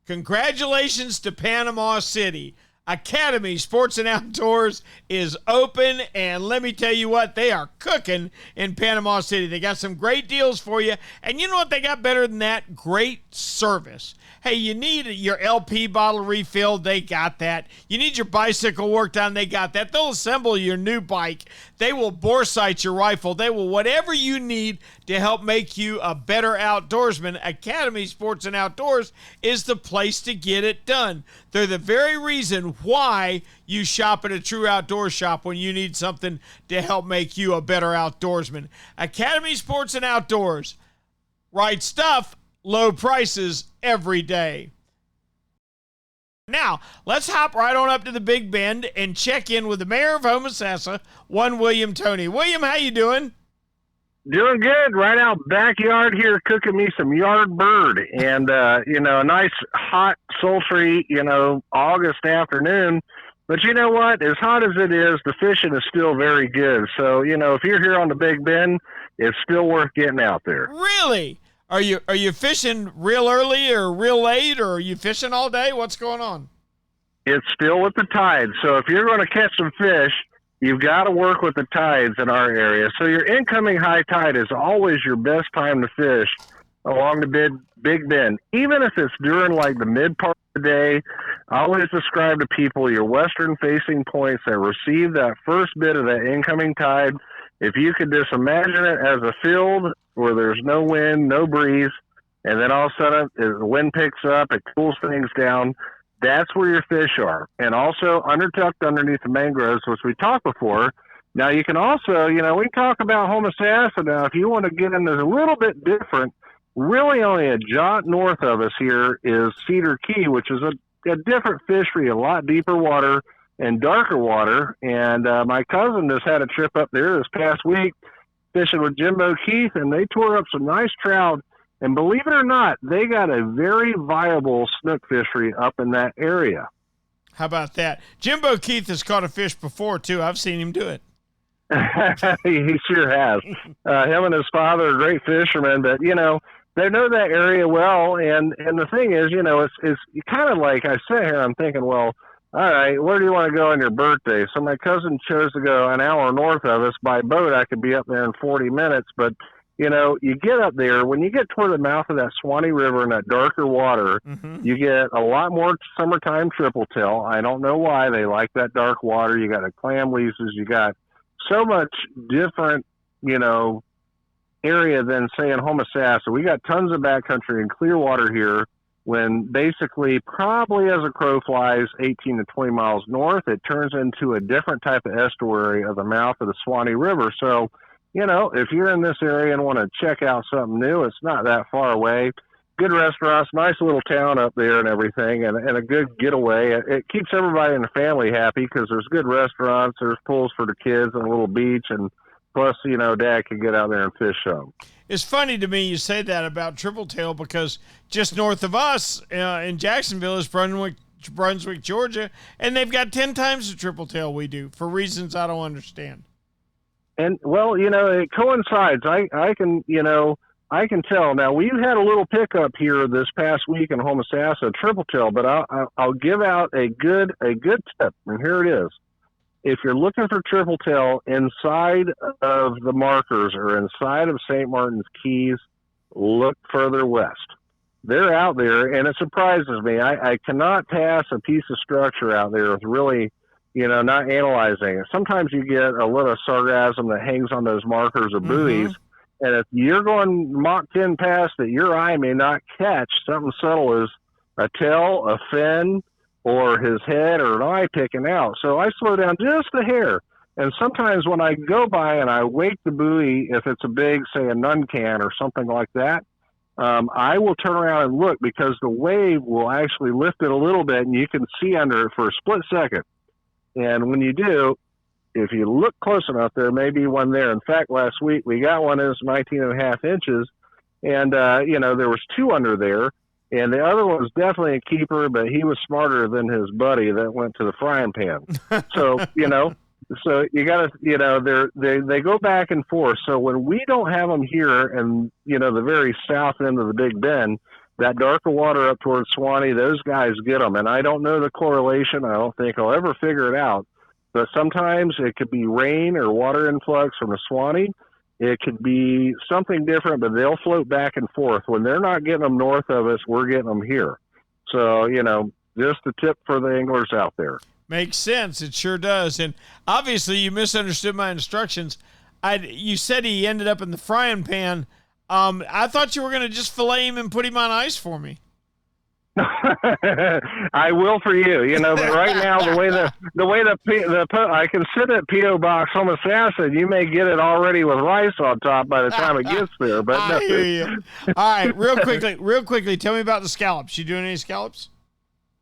Congratulations to Panama City. Academy Sports and Outdoors is open, and let me tell you what, they are cooking in Panama City. They got some great deals for you, and you know what they got better than that? Great service. Hey, you need your LP bottle refilled, they got that. You need your bicycle worked on, they got that. They'll assemble your new bike. They will bore sight your rifle. They will whatever you need to help make you a better outdoorsman. Academy Sports and Outdoors is the place to get it done. They're the very reason why you shop at a true outdoor shop when you need something to help make you a better outdoorsman. Academy Sports and Outdoors. Right stuff, low prices every day. Now, let's hop right on up to the Big Bend and check in with the mayor of Homosassa, one William Toney. William, how you doing? Doing good. Right out backyard here, cooking me some yard bird, and a nice hot, sultry, August afternoon. But you know what? As hot as it is, the fishing is still very good. So if you're here on the Big Bend, it's still worth getting out there. Really? Are you fishing real early or real late, or are you fishing all day? What's going on? It's still with the tide. So if you're going to catch some fish, you've got to work with the tides in our area. So your incoming high tide is always your best time to fish along the Big Bend. Even if it's during like the mid part of the day, I always describe to people your western facing points that receive that first bit of that incoming tide. If you could just imagine it as a field where there's no wind, no breeze, and then all of a sudden the wind picks up, it cools things down, that's where your fish are. And also undertucked underneath the mangroves, which we talked before. Now you can also, we talk about Homosassa now. If you want to get into a little bit different, really only a jot north of us here is Cedar Key, which is a different fishery, a lot deeper water and darker water. And my cousin just had a trip up there this past week fishing with Jimbo Keith, and they tore up some nice trout. And believe it or not, they got a very viable snook fishery up in that area. How about that? Jimbo Keith has caught a fish before, too. I've seen him do it. He sure has. Him and his father are great fishermen, but, they know that area well. And the thing is, it's kind of like I sit here, I'm thinking, well, all right, where do you want to go on your birthday? So my cousin chose to go an hour north of us by boat. I could be up there in 40 minutes, but you get up there, when you get toward the mouth of that Swanee River and that darker water, you get a lot more summertime triple tail. I don't know why they like that dark water. You got the clam leases. You got so much different, area than, say, in Homosassa. We got tons of backcountry and clear water here. when basically probably as a crow flies 18 to 20 miles north, it turns into a different type of estuary of the mouth of the Swanee River. So, if you're in this area and want to check out something new, it's not that far away. Good restaurants, nice little town up there and everything, and a good getaway. It keeps everybody in the family happy because there's good restaurants, there's pools for the kids and a little beach, and plus, Dad can get out there and fish some. It's funny to me you say that about tripletail because just north of us in Jacksonville is Brunswick, Georgia, and they've got 10 times the tripletail we do for reasons I don't understand. And, well, it coincides. I can tell. Now, we've had a little pickup here this past week in Homosassa, tripletail, but I'll give out a good tip, and here it is. If you're looking for tripletail inside of the markers or inside of St. Martin's Keys, look further west. They're out there, and it surprises me. I cannot pass a piece of structure out there with really, not analyzing it. Sometimes you get a little sargassum that hangs on those markers or buoys, and if you're going Mach 10 past it, your eye may not catch something subtle as a tail, a fin, or his head or an eye picking out. So I slow down just a hair. And sometimes when I go by and I wake the buoy, if it's a big, say, a nun can or something like that, I will turn around and look because the wave will actually lift it a little bit and you can see under it for a split second. And when you do, if you look close enough, there may be one there. In fact, last week we got one that was 19.5 inches, and, there was 2 under there, and the other one was definitely a keeper, but he was smarter than his buddy that went to the frying pan. So, so you got to, they go back and forth. So when we don't have them here and, the very south end of the Big Bend, that darker water up towards Swanee, those guys get them. And I don't know the correlation. I don't think I'll ever figure it out. But sometimes it could be rain or water influx from the Swanee. It could be something different, but they'll float back and forth. When they're not getting them north of us, we're getting them here. So, just a tip for the anglers out there. Makes sense. It sure does. And obviously you misunderstood my instructions. You said he ended up in the frying pan. I thought you were going to just fillet him and put him on ice for me. I will for you, but right now I can sit at P.O. Box Homosassa, and you may get it already with rice on top by the time it gets there. But I hear you. All right, real quickly, tell me about the scallops. You doing any scallops?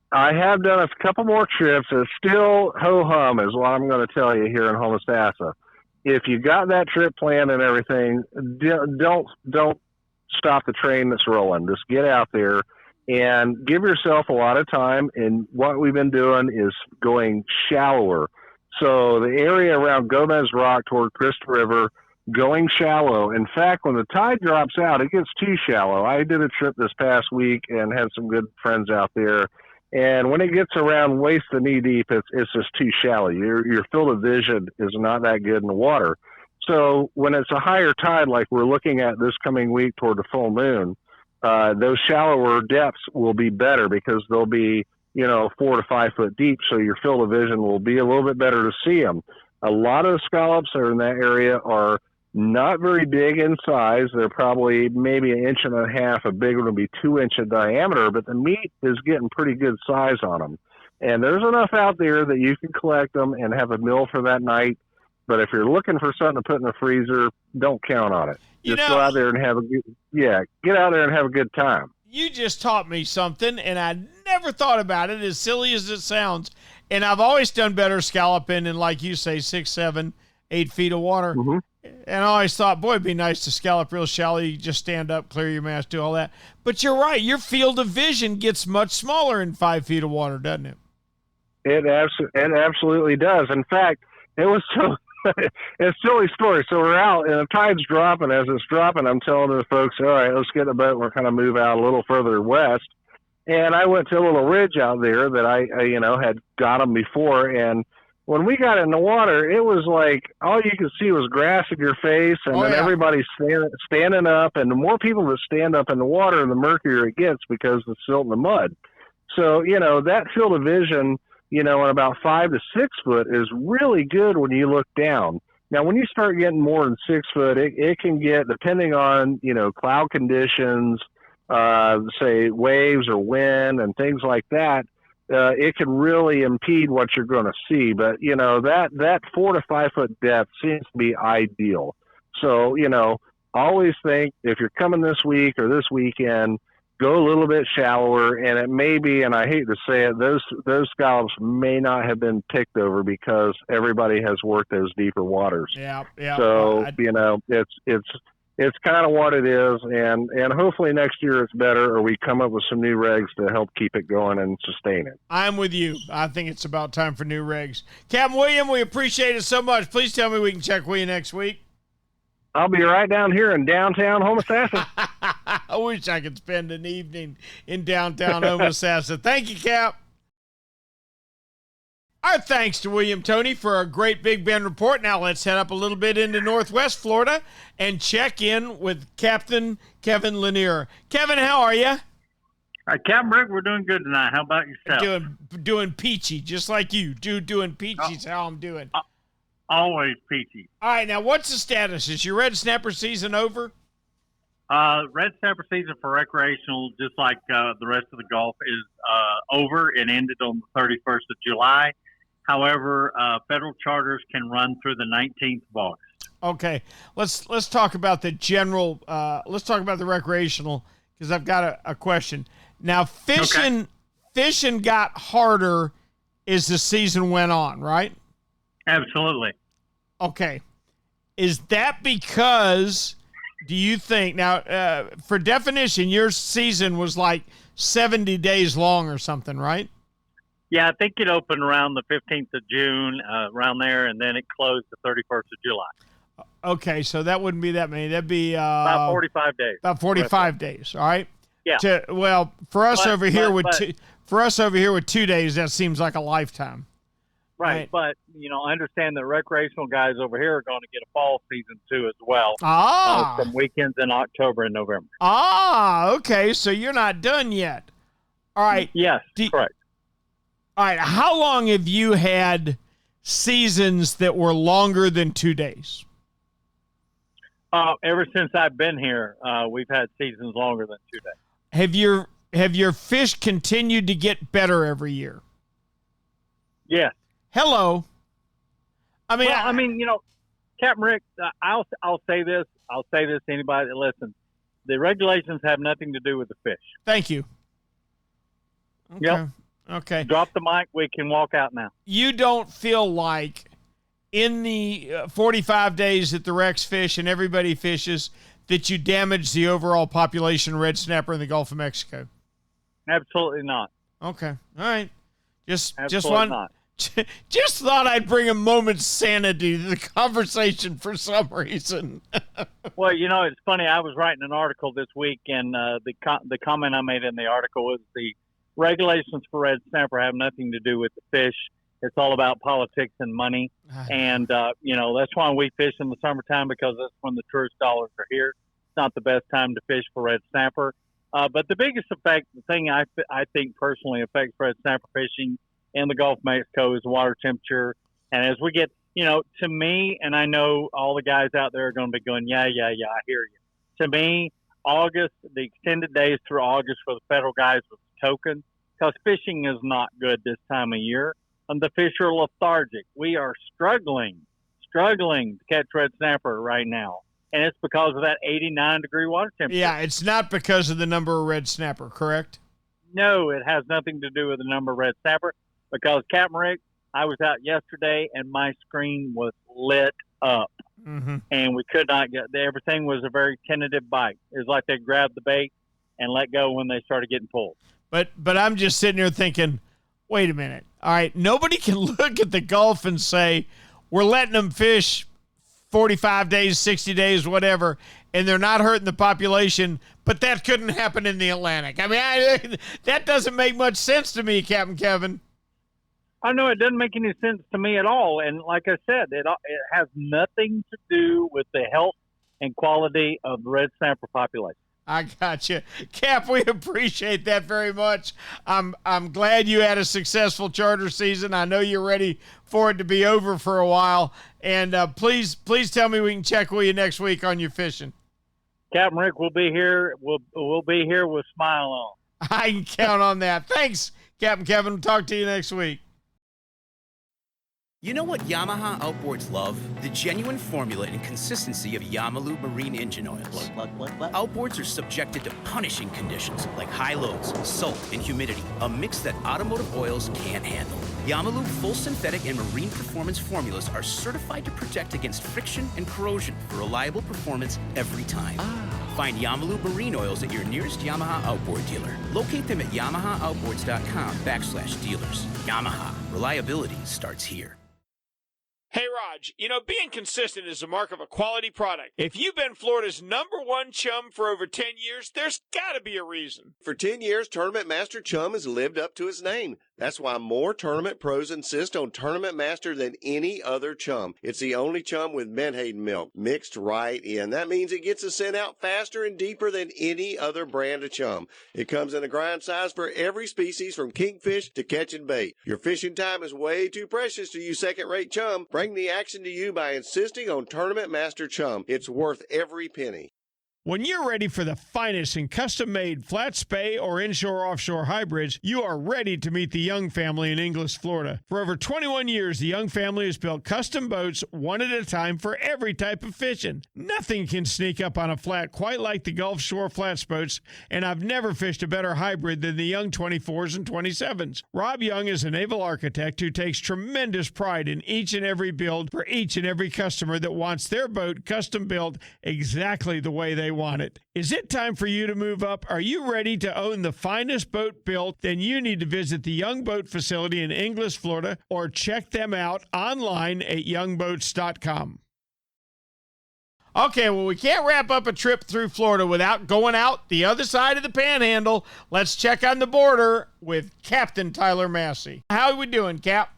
I have done a couple more trips. It's still ho-hum is what I'm going to tell you here in Homosassa. If you got that trip planned and everything, don't stop the train that's rolling. Just get out there and give yourself a lot of time. And what we've been doing is going shallower. So the area around Gomez Rock toward Crystal River, going shallow. In fact, when the tide drops out, it gets too shallow. I did a trip this past week and had some good friends out there. And when it gets around waist to knee deep, it's just too shallow. Your field of vision is not that good in the water. So when it's a higher tide, like we're looking at this coming week toward the full moon, those shallower depths will be better because they'll be, 4 to 5 foot deep. So your field of vision will be a little bit better to see them. A lot of the scallops that are in that area are not very big in size. They're probably maybe 1.5 inches. A big one would be 2 inch in diameter, but the meat is getting pretty good size on them. And there's enough out there that you can collect them and have a meal for that night. But if you're looking for something to put in the freezer, don't count on it. Just go out there and get out there and have a good time. You just taught me something, and I never thought about it, as silly as it sounds. And I've always done better scalloping in, like you say, 6, 7, 8 feet of water. Mm-hmm. And I always thought, boy, it'd be nice to scallop real shallow. You just stand up, clear your mask, do all that. But you're right. Your field of vision gets much smaller in 5 feet of water, doesn't it? It absolutely does. In fact, it was so... It's a silly story. So we're out, and the tide's dropping. As it's dropping, I'm telling the folks, all right, let's get in the boat. We're kind of move out a little further west. And I went to a little ridge out there that I had got them before. And when we got in the water, it was like all you could see was grass in your face, and everybody's standing up. And the more people that stand up in the water, the murkier it gets because of the silt and the mud. So, that field of vision, in about 5 to 6 foot is really good when you look down. Now, when you start getting more than 6 foot, it can get, depending on, cloud conditions, say waves or wind and things like that, it can really impede what you're going to see. But, that 4 to 5 foot depth seems to be ideal. So, always think if you're coming this week or this weekend, go a little bit shallower, and it may be, and I hate to say it, those scallops may not have been picked over because everybody has worked those deeper waters. Yeah. So, it's kind of what it is, and hopefully next year it's better, or we come up with some new regs to help keep it going and sustain it. I'm with you. I think it's about time for new regs. Captain William, we appreciate it so much. Please tell me we can check with you next week. I'll be right down here in downtown Homosassa. I wish I could spend an evening in downtown Homosassa. Thank you, Cap. Our thanks to William Toney for a great Big Bend report. Now let's head up a little bit into Northwest Florida and check in with Captain Kevin Lanier. Kevin, how are you? Captain Rick, we're doing good tonight. How about yourself? Doing peachy, just like you. Doing peachy is how I'm doing. Always peachy. All right, now what's the status? Is your red snapper season over? Red snapper season for recreational, just like the rest of the Gulf, is over. It ended on the 31st of July. However, federal charters can run through the 19th of August. Okay, let's talk about the general. Let's talk about the recreational, because I've got a question. Now, fishing got harder as the season went on, right? Absolutely. Okay. Is that because, do you think, now, for definition, your season was like 70 days long or something, right? Yeah, I think it opened around the 15th of June, around there, and then it closed the 31st of July. Okay, so that wouldn't be that many. That'd be about 45 days. About 45 days, all right? Yeah. For us over here with 2 days, that seems like a lifetime. Right, but, I understand that recreational guys over here are going to get a fall season, too, as well. Some weekends in October and November. Okay, so you're not done yet. All right. Yes, correct. All right, how long have you had seasons that were longer than 2 days? Ever since I've been here, we've had seasons longer than 2 days. Have your fish continued to get better every year? Yes. Hello. Captain Rick, I'll say this. I'll say this to anybody that listens. The regulations have nothing to do with the fish. Thank you. Okay. Yep. Okay. Drop the mic. We can walk out now. You don't feel like in the 45 days that the Rex fish and everybody fishes that you damage the overall population of red snapper in the Gulf of Mexico? Absolutely not. Okay. All right. Just thought I'd bring a moment's sanity to the conversation for some reason. Well, it's funny. I was writing an article this week, and the comment I made in the article was the regulations for red snapper have nothing to do with the fish. It's all about politics and money. And, that's why we fish in the summertime, because that's when the tourist dollars are here. It's not the best time to fish for red snapper. But the biggest effect, the thing I think personally affects red snapper fishing in the Gulf of Mexico is water temperature. And as we get, to me, and I know all the guys out there are going to be going, yeah, I hear you. To me, August, the extended days through August for the federal guys was a token, because fishing is not good this time of year. And the fish are lethargic. We are struggling to catch red snapper right now. And it's because of that 89-degree water temperature. Yeah, it's not because of the number of red snapper, correct? No, it has nothing to do with the number of red snapper, because, Captain Rick, I was out yesterday and my screen was lit up. Mm-hmm. And we could not everything was a very tentative bite. It was like they grabbed the bait and let go when they started getting pulled. But I'm just sitting here thinking, wait a minute. All right, nobody can look at the Gulf and say, we're letting them fish 45 days, 60 days, whatever, and they're not hurting the population, but that couldn't happen in the Atlantic. That doesn't make much sense to me, Captain Kevin. I know it doesn't make any sense to me at all. And like I said, it has nothing to do with the health and quality of the red snapper population. I got you. Cap, we appreciate that very much. I'm glad you had a successful charter season. I know you're ready for it to be over for a while. And please tell me we can check with you next week on your fishing. Captain Rick will be here. We'll be here with smile on. I can count on that. Thanks, Captain Kevin. Talk to you next week. You know what Yamaha Outboards love? The genuine formula and consistency of Yamalube marine engine oils. What? Outboards are subjected to punishing conditions like high loads, salt, and humidity, a mix that automotive oils can't handle. Yamalube full synthetic and marine performance formulas are certified to protect against friction and corrosion for reliable performance every time. Find Yamalube marine oils at your nearest Yamaha Outboard dealer. Locate them at yamahaaoutboards.com/dealers. Yamaha, reliability starts here. Hey, Raj, being consistent is a mark of a quality product. If you've been Florida's #1 chum for over 10 years, there's got to be a reason. For 10 years, Tournament Master Chum has lived up to its name. That's why more tournament pros insist on Tournament Master than any other chum. It's the only chum with menhaden milk mixed right in. That means it gets the scent out faster and deeper than any other brand of chum. It comes in a grind size for every species from kingfish to catching bait. Your fishing time is way too precious to use second-rate chum. Bring the action to you by insisting on Tournament Master Chum. It's worth every penny. When you're ready for the finest in custom-made flat spay or inshore-offshore hybrids, you are ready to meet the Young family in Inglis, Florida. For over 21 years, the Young family has built custom boats one at a time for every type of fishing. Nothing can sneak up on a flat quite like the Gulf Shore flats boats, and I've never fished a better hybrid than the Young 24s and 27s. Rob Young is a naval architect who takes tremendous pride in each and every build for each and every customer that wants their boat custom built exactly the way they want it. Is it time for you to move up? Are you ready to own the finest boat built? Then you need to visit the Young Boat facility in Inglis, Florida, or check them out online at youngboats.com. Okay, well, we can't wrap up a trip through Florida without going out the other side of the Panhandle. Let's check on the border with Captain Tyler Massey. How are we doing, Cap?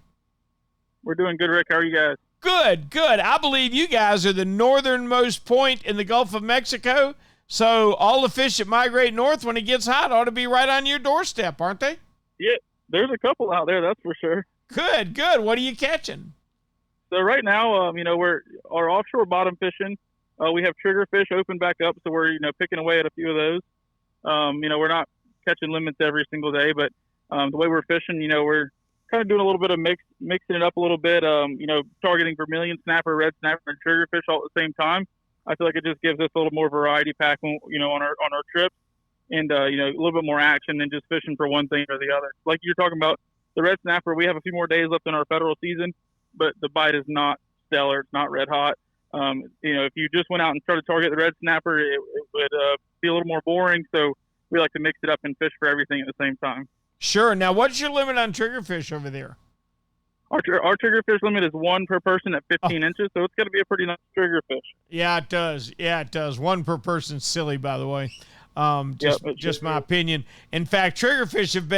We're doing good, Rick. How are you guys? Good. I believe you guys are the northernmost point in the Gulf of Mexico, so all the fish that migrate north when it gets hot ought to be right on your doorstep, aren't they? Yeah, there's a couple out there, that's for sure. Good. What are you catching? So right now, we're our offshore bottom fishing. We have triggerfish open back up, so we're picking away at a few of those. We're not catching limits every single day, but the way we're fishing, we're kind of doing a little bit of mixing it up a little bit, targeting vermilion snapper, red snapper, and triggerfish all at the same time. I feel like it just gives us a little more variety pack, on our trips, and a little bit more action than just fishing for one thing or the other. Like you're talking about the red snapper, we have a few more days left in our federal season, but the bite is not stellar. It's not red hot. If you just went out and tried to target the red snapper, it would be a little more boring. So we like to mix it up and fish for everything at the same time. Sure. Now, what's your limit on triggerfish over there? Our triggerfish limit is 1 per person at 15 inches, so it's going to be a pretty nice triggerfish. Yeah, it does. 1 per person's silly, by the way. Just my opinion. In fact, triggerfish have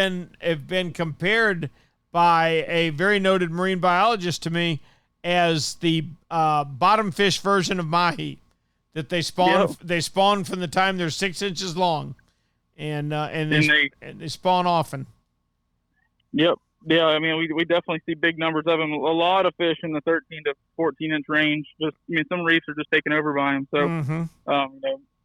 been compared by a very noted marine biologist to me as the bottom fish version of mahi. That they spawn they spawn from the time they're 6 inches long. And they spawn often. Yep. Yeah, I mean, we definitely see big numbers of them. A lot of fish in the 13 to 14-inch range. Some reefs are just taken over by them. So,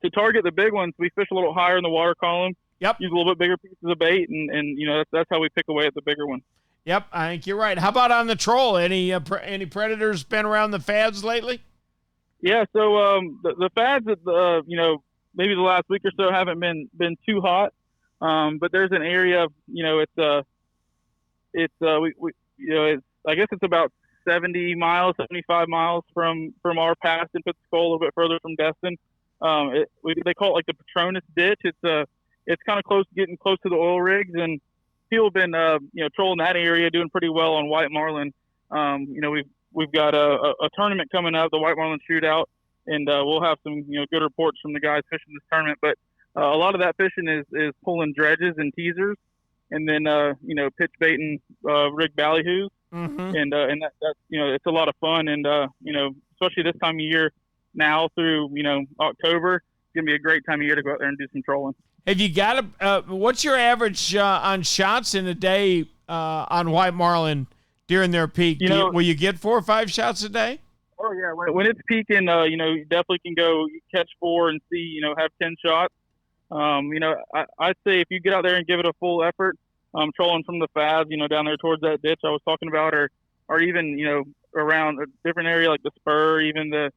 to target the big ones, we fish a little higher in the water column. Yep. Use a little bit bigger pieces of bait, and that's how we pick away at the bigger ones. Yep, I think you're right. How about on the troll? Any predators been around the fads lately? Yeah, so the fads at maybe the last week or so haven't been too hot, but there's an area, I guess it's about 75 miles from our pass in Pensacola, a little bit further from Destin. They call it like the Petronas Ditch. It's kind of getting close to the oil rigs, and people have been trolling that area, doing pretty well on white marlin. We've got a tournament coming up, the white marlin shootout, and we'll have some good reports from the guys fishing this tournament. But a lot of that fishing is pulling dredges and teasers, and then pitch baiting rig ballyhoos, and that's it's a lot of fun, and especially this time of year now through October, it's gonna be a great time of year to go out there and do some trolling. Have you got what's your average on shots in a day on white marlin during their peak? Will you get 4 or 5 shots a day? Oh yeah, when it's peaking, you definitely can go catch 4 and see, have 10 shots. I'd say if you get out there and give it a full effort, trolling from the FAS, down there towards that ditch I was talking about, or even, around a different area like the spur, even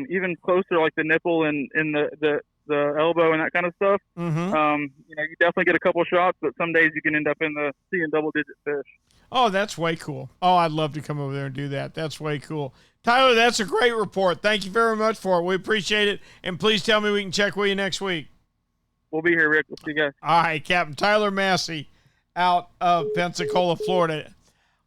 even closer like the nipple and the elbow and that kind of stuff. Mm-hmm. You definitely get a couple shots, but some days you can end up seeing double-digit fish. Oh, that's way cool. Oh, I'd love to come over there and do that. That's way cool. Tyler, that's a great report. Thank you very much for it. We appreciate it. And please tell me we can check with you next week. We'll be here, Rick. We'll see you guys. All right, Captain Tyler Massey out of Pensacola, Florida.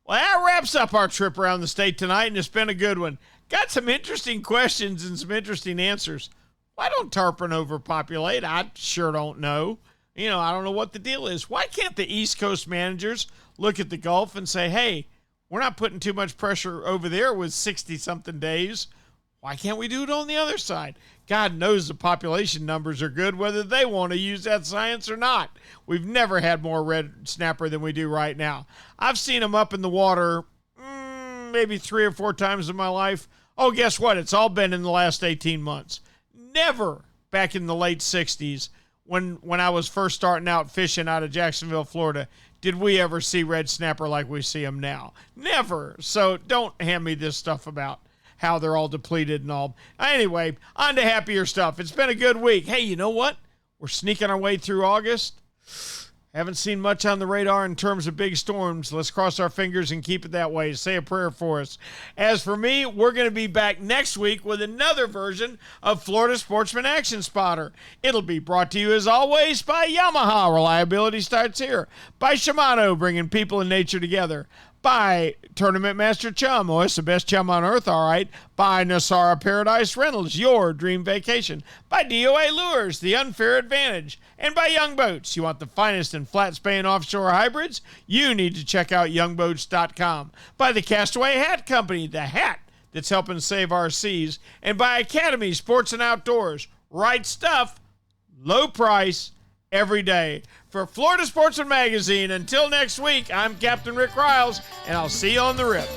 Well, that wraps up our trip around the state tonight, and it's been a good one. Got some interesting questions and some interesting answers. Why don't tarpon overpopulate? I sure don't know. I don't know what the deal is. Why can't the East Coast managers look at the Gulf and say, hey, we're not putting too much pressure over there with 60-something days. Why can't we do it on the other side? God knows the population numbers are good, whether they want to use that science or not. We've never had more red snapper than we do right now. I've seen them up in the water maybe 3 or 4 times in my life. Oh, guess what? It's all been in the last 18 months. Never back in the late 60s when I was first starting out fishing out of Jacksonville, Florida, did we ever see red snapper like we see them now. Never. So don't hand me this stuff about how they're all depleted and all. Anyway, on to happier stuff. It's been a good week. Hey, you know what? We're sneaking our way through August. Haven't seen much on the radar in terms of big storms. Let's cross our fingers and keep it that way. Say a prayer for us. As for me, we're going to be back next week with another version of Florida Sportsman Action Spotter. It'll be brought to you, as always, by Yamaha. Reliability starts here. By Shimano, bringing people and nature together. By Tournament Master Chum. Oh, it's the best chum on earth, all right. By Nosara Paradise Rentals, your dream vacation. By D.O.A. Lures, the unfair advantage. And by Young Boats. You want the finest in flat span offshore hybrids? You need to check out youngboats.com. By the Castaway Hat Co, the hat that's helping save our seas. And by Academy Sports and Outdoors. Right stuff, low price, every day. For Florida Sportsman Magazine, until next week, I'm Captain Rick Riles, and I'll see you on the rip.